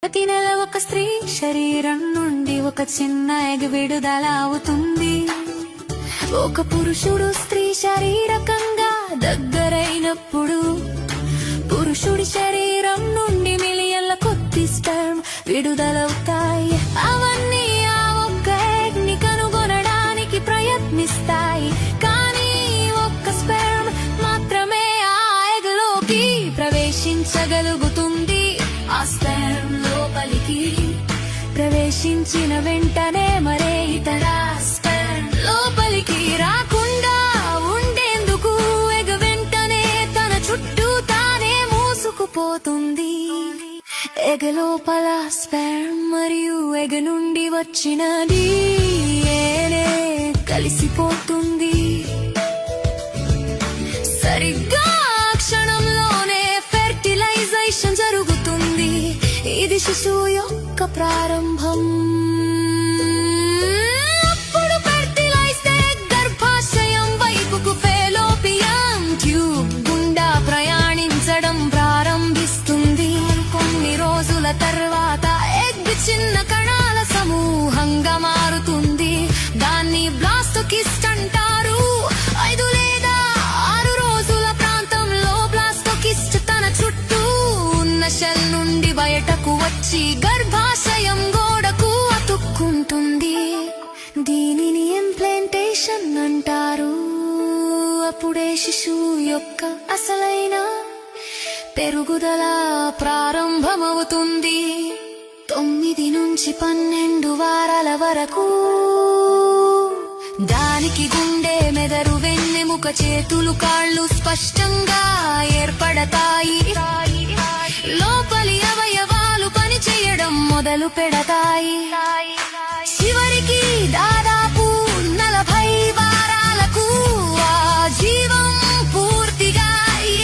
ప్రతి నెల ఒక స్త్రీ శరీరం నుండి ఒక చిన్న ఎగ్ విడుదల అవుతుంది. ఒక పురుషుడు స్త్రీ శారీరకంగా దగ్గరైనప్పుడు పురుషుడి శరీరం నుండి మిలియన్ల కొద్ది స్పెర్మ్ విడుదలవుతాయి. అవన్నీ ఆ ఒక్క ఎగ్ ని కనుగొనడానికి ప్రయత్నిస్తాయి. కానీ ఒక్క స్పెర్మ్ మాత్రమే ఆ ఎగ్ లోకి ప్రవేశించగలుగుతుంది. ఆ స్పెర్మ్ లోపలికి ప్రవేశించిన వెంటనే మరే ఇతర స్పెర్మ్ లోపలికి రాకుండా ఉండేందుకు ఎగ్ వెంటనే తన చుట్టూ తానే మూసుకుపోతుంది. ఎగ్ లోపల స్పెర్మ్ మరియు ఎగ్ నుండి వచ్చిన DNA కలిసిపోతుంది. సరిగ్గా క్షణంలోనే ఫెర్టిలైజేషన్ జరుగుతుంది. ఇది శిశువు యొక్క ప్రారంభం. అప్పుడు ఫెర్టిలైజ్ ఎగ్ గర్భాశయం వైపుకు ఫెలోపియన్ ట్యూబ్ గుండా ప్రయాణించడం ప్రారంభిస్తుంది. కొన్ని రోజుల తర్వాత ఎగ్ చిన్న కణాల సమూహంగా మారుతుంది. దాన్ని బ్లాస్టోకిస్ట్ అంటారు. 5 లేదా 6 రోజుల ప్రాంతంలో బ్లాస్టోకిస్ట్ తన చుట్టూ ఉన్న షెల్ నుండి బయటకు వచ్చి గర్భాశయం గోడకు అతుక్కుంటుంది. దీనిని ఇంప్లాంటేషన్ అంటారు. అప్పుడే శిశువు యొక్క అసలైన పెరుగుదల ప్రారంభమవుతుంది. 9 నుంచి 12 వారాల వరకు దానికి గుండె, మెదడు, వెన్నెముక, చేతులు, కాళ్ళు స్పష్టంగా ఏర్పడతాయి. లోపలి అవయవాలు పనిచేయడం మొదలు పెడతాయి. చివరికి దాదాపు 40 వారాలకు ఆ జీవం పూర్తిగా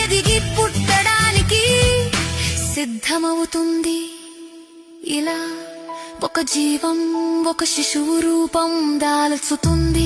ఎదిగి పుట్టడానికి సిద్ధమవుతుంది. ఇలా ఒక జీవం ఒక శిశువు రూపం దాల్చుతుంది.